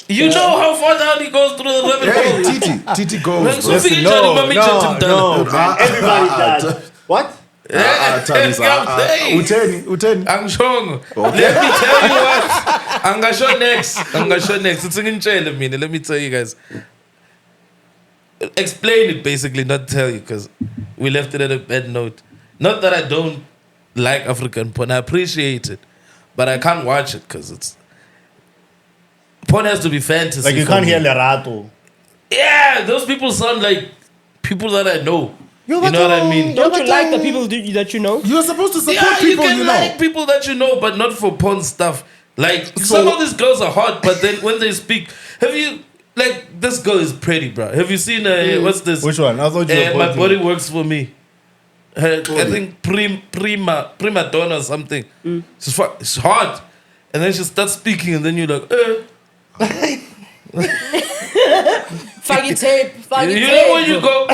You know how far down he goes through the rabbit
Hey,
hole.
Titi goes.
So
bro.
figure
No,
Johnny Mami chat him down.
man. Everybody does. What?
Uteni.
Angishongo. Let me tell you what. Angasho next. It's ngintshele mina. Let me tell you guys. Explain it basically, not tell you, because we left it at a bad note. Not that I don't like African porn. I appreciate it, but I can't watch it because it's porn has to be fantasy.
Like you
for
can't
me.
hear Lerato.
Yeah, those people sound like people that I know. You know what I mean?
Don't you like the people that you know?
You're supposed to support
Yeah, you
people
can
you know.
like people that you know, but not for porn stuff. Like
So-
some of these girls are hot, but then when they speak, have you like this girl is pretty, bro? Have you seen what's this?
Which one? I thought you were
My
pointing.
body works for me. I think prima donna or something. It's hot, and then she starts speaking, and then you're like,
Faggy tape.
You know when you go.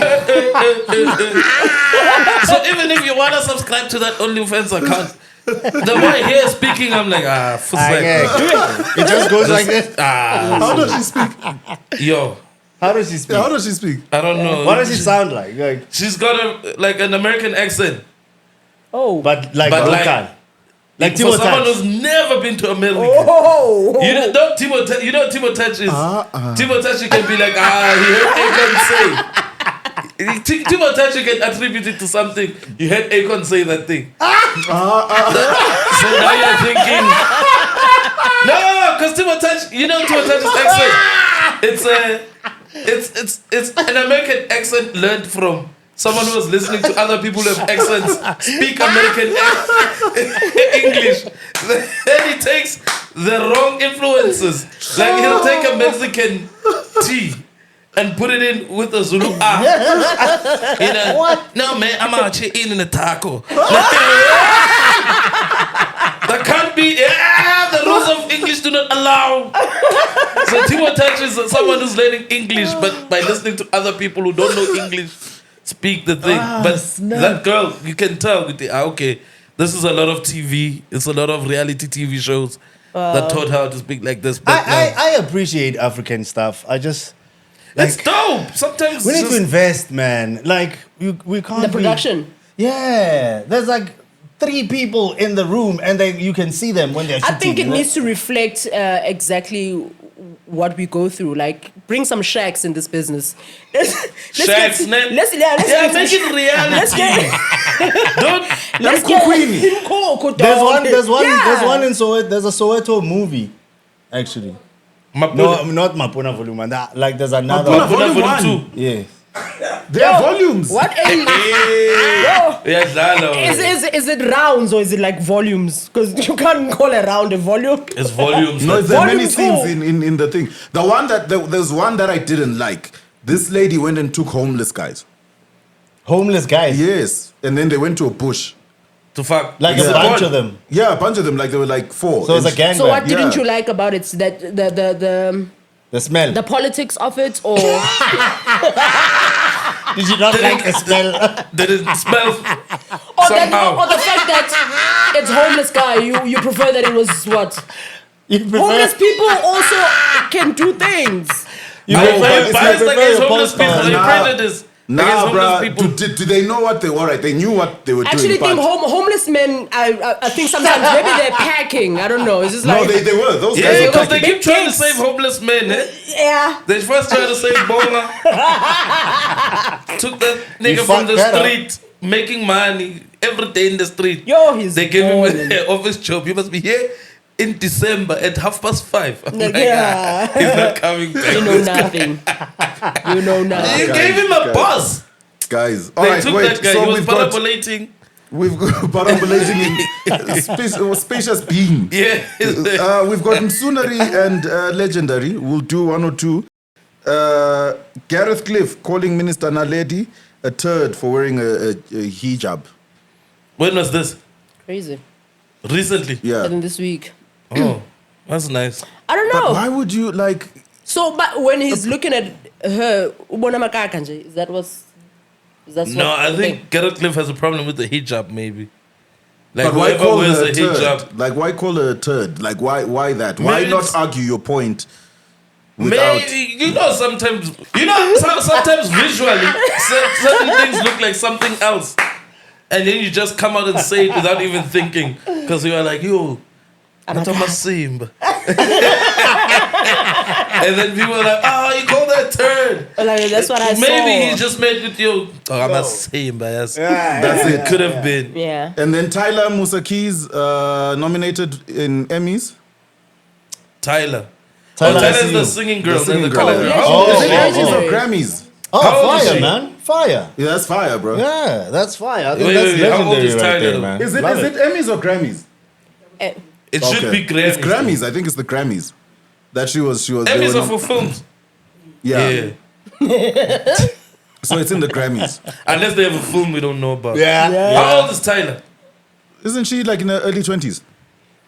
So even if you want to subscribe to that OnlyFans account, the boy here speaking, I'm like,
It just goes like this.
How does she speak?
Yo,
How does she speak?
How does she speak?
I don't know.
What does she sound like?
She's got an American accent.
Oh.
But like
But like-
local. Like
For
Timo
someone
Touch.
who's never been to America.
Oh.
You know Timo Touch is. Timo Touch you can be like, he heard Akon say. Timo Touch you can attribute it to something. You heard Akon say that thing. So now you're thinking. No, because Timo Touch, you know Timo Touch's accent. It's an American accent learned from someone who was listening to other people who have accents speak American English. Then he takes the wrong influences. Like he'll take a Mexican tea and put it in with a Zulu You know, what? No man, I'm out here eating a taco. That can't be. The rules of English do not allow. So Timo Touch is someone who's learning English, but by listening to other people who don't know English speak the thing. But that girl, you can tell. Okay, this is a lot of TV. It's a lot of reality TV shows that taught her how to speak like this. But
I appreciate African stuff. I just
it's dope. Sometimes
we need to invest, man. Like we can't.
The production.
Yeah, there's like 3 people in the room, and then you can see them when they're shooting.
I think it needs to reflect exactly what we go through. Like, bring some shacks in this business.
Shacks, man. Make it reality.
Let's get. Let's
There's
Yeah.
one in Soweto. There's a Soweto movie, actually. No, not Mapuna Volume 1. Like there's another.
Mapuna
Volume
Volume
2.
Yeah.
There are volumes.
What? Is it rounds or is it like volumes? Because you can't call a round a volume.
It's volumes.
No, there are many
Volume
scenes in the thing. There's one that I didn't like. This lady went and took homeless guys.
Homeless guys.
Yes, and then they went to a bush.
To fuck.
Like a bunch of them.
Yeah, a bunch of them. Like there were like 4.
So it's a gang.
So what didn't
Yeah.
you like about it? That
The smell.
the politics of it, or
Did you not like the smell?
Did it smell somehow?
or the fact that it's homeless guy? You prefer that it was what?
You prefer-
Homeless people also can do things.
You
Are you
prefer-
biased
you
against
prefer
homeless
a
people? Are you
Nah.
prejudiced against
Nah,
homeless
bro.
people?
Do they know what they were? Right? They knew what they were
Actually,
doing.
think
but
homeless men. I think sometimes maybe they're packing. I don't know. It's just
no,
like
they were. Those
Yeah,
guys were
because they
packing.
keep trying to
Big
save homeless men. Eh?
yeah.
They first tried to save Bonga. Took that nigga
You
from
fucked
the
that up.
street, making money every day in the street.
Yo, he's
They gave him
balling.
an office job. You must be here in December at 5:30. I'm like,
Yeah.
he's not coming back.
You know nothing. You know nothing.
You gave him a
Guys.
bus.
Guys, all
They
right,
took
wait.
that guy.
So
He was
we've got
parabolating.
parabolating in spacious being.
Yeah.
We've got Msunari and Legendary. We'll do 1 or 2. Gareth Cliff calling Minister Naledi a turd for wearing a hijab.
When was this?
Crazy.
Recently.
Yeah.
And then this week.
Oh, that's nice.
I don't
But
know.
why would you like?
So, but when he's looking at her, ubona makaka nje, is that what's? Is that
No,
what
I
the
think
thing?
Garrett Cliff has a problem with the hijab, maybe. Like
But why
whoever
call
wears
her
a
a turd?
hijab.
Like why call her a turd? Like why that? Why
Maybe
not
it's-
argue your point? Without
Maybe sometimes sometimes visually certain things look like something else, and then you just come out and say it without even thinking, because you are like, yo, that's a simba. And then people are like, oh, you call that turd.
Like, that's what I saw.
Maybe he just made with you. Oh, I'm a simba. Yes,
that's it.
could have been.
Yeah.
And then Tyler Musaki's nominated in Emmys.
Tyler.
Tyler,
Tyler's
I see
the
you.
singing girl,
The singing
and the
girl,
color
yeah.
girl.
Oh,
How old
Is
is
it
she?
Emmys
Legendary.
or Grammys?
Oh,
How old is
fire,
she?
man. Fire.
Yeah, that's fire, bro.
Yeah, that's fire. I think
Wait,
that's
wait, how old
legendary
is
right
Tyler,
there,
though?
man.
Is it
Love
Emmys or Grammys?
It should be Grammys.
It's Grammys. I think it's the Grammys. That she was. They
Emmys
were
are for films.
Yeah. So it's in the Grammys.
Unless they have a film we don't know about.
Yeah.
How old is Tyler?
Isn't she like in her early 20s?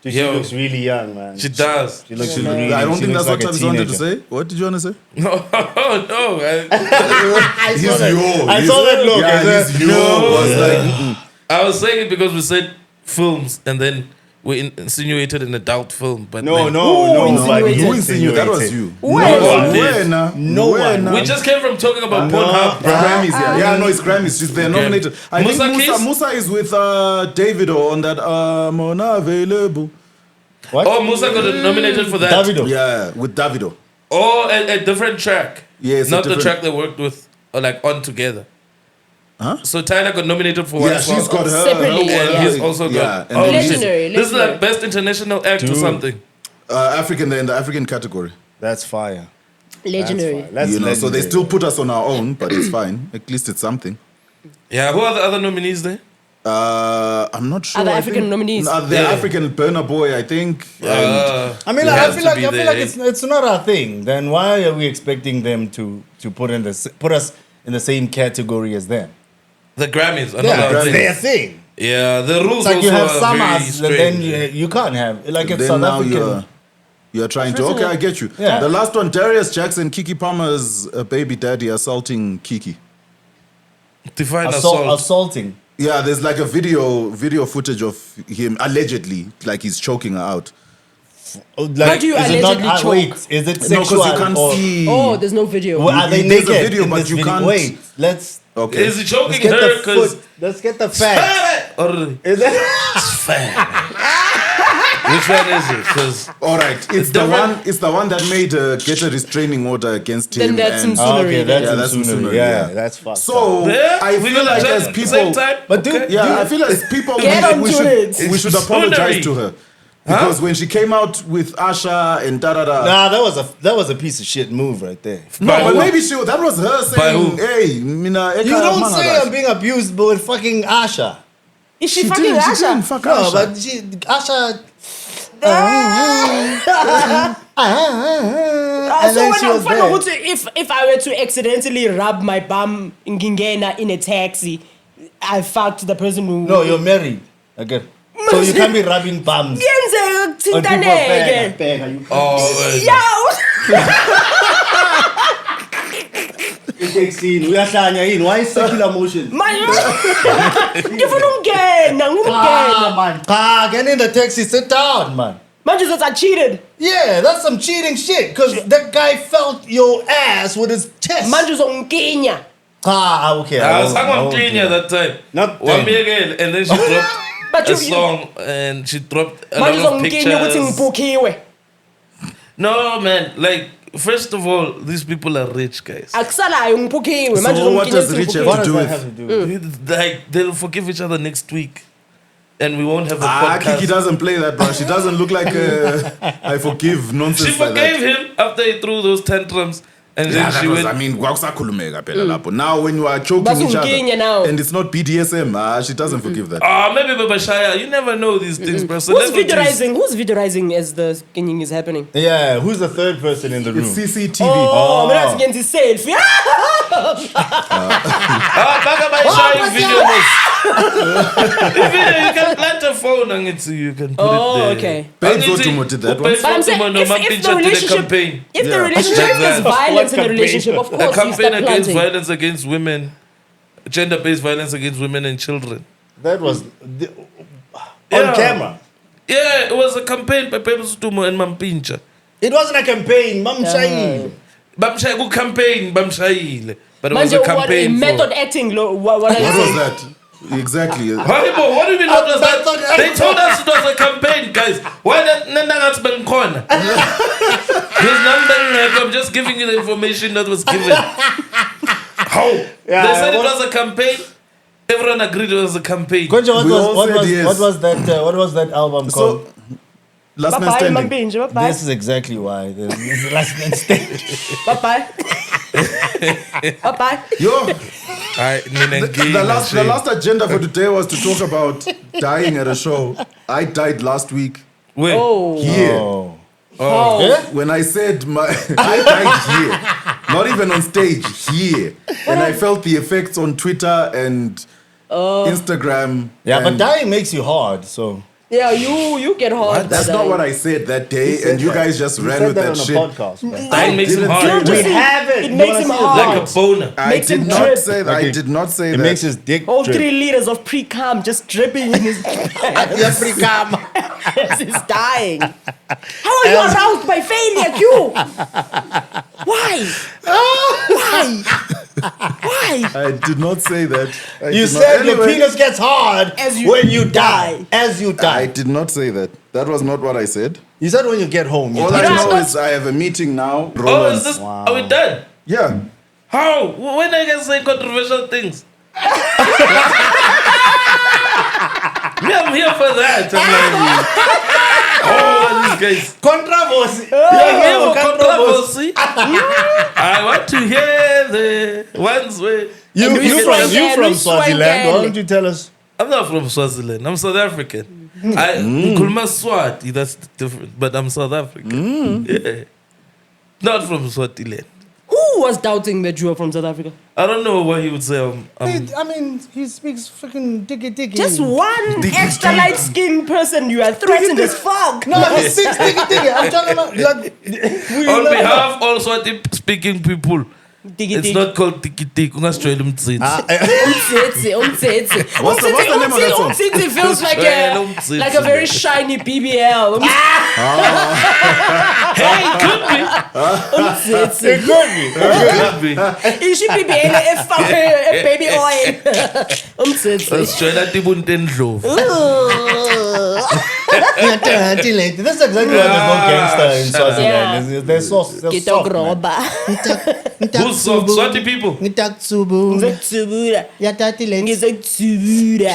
She
Yo.
looks really young, man.
She does.
She looks
I
really.
don't
she
think
looks
that's what
like a
Tabs wanted to
teenager.
say. What did you want to say?
No, no.
I
He's
saw that.
yo.
I saw that look.
Yeah,
I said,
his yo was like,
I was saying it because we said films and then we insinuated an adult film. But
no,
then-
no.
insinuated?
who insinuated? That was you.
When?
No one.
We just came from talking about
No.
Pornhub.
Grammys, yeah, no, it's Grammys. They're nominated. I
Musa
think
Keys?
Musa is with Davido on that Mona Available.
What?
Oh, Musa got nominated for that.
Davido.
Yeah, with Davido.
Oh, a different track.
Yeah, it's a
not the
different-
track they worked with, or like on together.
Huh?
So Tyler got nominated for one
Yeah,
song.
she's got her.
Separately,
and
yeah.
he's also got.
and
Oh,
then
Legendary,
shit. This is
legendary.
like best international act or
Dude.
something.
African, they're in the African category.
That's fire.
Legendary.
That's
So they
legendary.
still put us on our own, but it's fine. At least it's something.
Yeah, who are the other nominees there?
I'm not sure.
Other
I
African
think-
nominees?
The
Yeah.
African Burna Boy, I think. and
I mean,
It
I
has
feel
to
like
be there.
it's not our thing. Then why are we expecting them to put us in the same category as them?
The Grammys.
Yeah,
Another
that's
thing.
their thing.
Yeah, the rules
It's like you
also
have
are
some
very
us, and then
strange.
you can't have like it's
then
South
now
African.
you're trying to. Okay, I get you.
Yeah.
The last one, Darius Jackson, Kiki Palmer's baby daddy assaulting Kiki.
Define assault.
Assaulting.
Yeah, there's like a video footage of him allegedly, like he's choking her out.
Like,
How do you
is it not-
allegedly choke?
Wait, is it
No,
sexual?
because you can't
or,
see.
Oh, there's no video.
Well, are they
There's a
naked
video,
in
but
this
you
video?
can't-
Wait, let's
Okay.
Is he choking
let's get
her
the
because
foot. Let's get the facts.
or
Is it?
which one is it? Because
All right, it's the
different-
one. It's the one that made get a restraining order against
Then
him.
that's
and-
some
Oh, okay, that's
Yeah, that's
Msunuri.
Msunuri,
Yeah,
yeah.
that's fucked.
So
yeah,
I
we
feel
gonna
like
judge
as
at the
people,
same time.
But dude,
Okay.
yeah, I feel as people
Get
we
onto
should
it.
we should
It's
apologize
foolery.
to her because when she came out with Asha and da da da.
Nah, that was a piece of shit move right there.
No,
By
but
who?
maybe that was her
By who?
saying, "Hey, mina
You
eka
don't
manga
say
guys."
I'm being abused, but with fucking Asha.
Is she,
She
fucking
didn't, she
Asha?
didn't fuck
No,
Asha.
but Asha. And
So
then
when
she
I'm
was
finding out
there.
if I were to accidentally rub my bum in Gingena in a taxi, I fucked the person who.
No, you're married. Okay. So you can't be rubbing bums.
Kuyenzeka
on people.
kuthintaneke.
Bega,
oh,
Yeah.
uyahlanya yini? Why is circular motion?
Manje ngifuna ukungena, ngikungena.
Man. Get in the taxi, sit down, man.
Manje uzothi I cheated.
Yeah, that's some cheating shit. Cause that guy felt your ass with his chest.
Manje uzongikinya.
Okay.
I was
won't-
hung
I
on
won't
Kenya
do
that time.
Not
One
then.
again, and then she dropped
But
a
you-
song and she dropped a
Manje
lot of
uzongikinya ukuthi
pictures.
ngibhukiwe.
No, man. Like, first of all, these people are rich, guys.
Akusalayo ngibhukiwe. Manje
So what
uzongikinya
does
ukuthi
rich have
ngibhukiwe.
What
to
does
do
that
with-
have to do with?
Like, they'll forgive each other next week. And we won't have a
Kiki
podcast.
doesn't play that, bro. She doesn't look like I forgive nonsense
She
like that.
forgave him after he threw those tantrums. And
Yeah,
then
that
she
was,
went.
I mean, kwakusakhulumeka phela lapho. Now when you are choking each
Basungikinya now.
other and it's not BDSM, she doesn't forgive that.
Maybe Baba Shaya. You never know these things, bro.
Who's
Celebrities.
videoizing? Who's videoizing as the skinninging is happening?
Yeah, who's the third person in the room?
It's CCTV.
Oh, mina sigenza selfie.
Baka Baba Shaya video was. The video, you can plant a phone and you can put
Oh,
it there.
okay.
Babes Otumo did that one.
But I'm saying, if the relationship, if the
Yeah.
relationship
Like
is
that.
violence in the
What
relationship, of
A
course you
campaign
start
against
planting.
violence against women, gender-based violence against women and children.
That was
Yeah.
on camera.
Yeah, it was a campaign by Babes Otumo and Mampincha.
It wasn't a campaign, Mam Shahid.
Bamshayile campaign, Bamshayile. But it was
Manje,
a
what
campaign for...
method acting? What
What was that? Exactly.
Haribo, what do you mean what was that?
Method
They told us it was a campaign, guys. Why not Nangangat's Bangkona? His number, I'm just giving you the information that was given. How?
Yeah,
They said it
what-
was a campaign. Everyone agreed it was a campaign.
Konja,
We all said yes.
what was that album called?
So, Last Man
Bye-bye,
Standing.
Mampinja, bye-bye.
This is exactly why. This is the last man standing.
Bye-bye. Bye-bye.
Yo,
The
the last agenda for today was to talk about dying at a show. I died last week
Wait.
Oh.
here.
Oh.
Yeah?
When I said I died here, not even on stage, here. And I felt the effects on Twitter and Instagram.
Yeah, but
and-
dying makes you hard, so.
Yeah, you get hard.
That's not what I said that day, and you guys just ran with that shit.
Podcast, man.
That makes him hard.
We haven't.
It makes him hard.
Like a boner.
I
Makes
did
him
not
drip.
say that. I did not say
It
that.
makes his dick
All
drip.
3 liters of pre-cum just dripping in his pants
Yeah, pretty calm.
as he's dying. How are you aroused by failure, Q? Why? Why?
I did not say that.
You said your penis gets hard when you die. As you
I
die.
did not say that. That was not what I said.
You said when you get home. You
All
die.
I know
that's-
is I have a meeting now.
Oh,
Roland's-
is this? Are we done?
Yeah.
How? When I can say controversial things? Me, I'm here for that. I'm like, oh, these guys.
Controversy.
I'm here for controversy. I want to hear the ones where
You from Swaziland. Why don't you tell us?
I'm not from Swaziland. I'm South African. I Kulma Swati. That's different. But I'm South African. Yeah. Not from Swaziland.
Who was doubting that you were from South Africa?
I don't know what he would say.
I mean, he speaks freaking diggy.
Just one extra light-skinned person, you are threatened as fuck.
No, he's six diggy. I'm talking about like.
On behalf of all Swati speaking people, it's not called tiki tiki. Ungasijwayela umtsitsi.
Umtsitsi.
What's the name of that song?
Umtsitsi feels like
Umtsitsi.
like a very shiny BBL.
Hey, it could be.
Umtsitsi.
It could be.
Isho BBL efake baby oil. Umtsitsi.
Ungasijwayela tibunte endlovu.
This is exactly why there's no gangster in Swaziland. They're soft. They're soft, man.
Who's soft? Swati people.
Ngizokutsubura. Ngizokutsubura.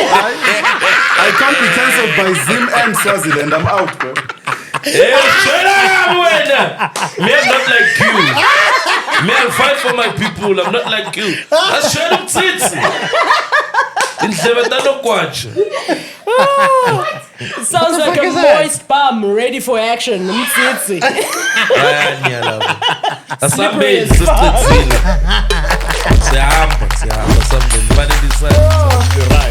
I can't be cancelled by Zim and Swaziland. I'm out, bro.
Hey, shut up, wena. Me, I'm not like you. Me, I'll fight for my people. I'm not like you. That's shut up, tsitsi. Indlebe tanokwatsha.
Sounds like a moist bum ready for action. Umtsitsi.
Asambeni sisitsile. Siyahamba something. Fanele
You're right.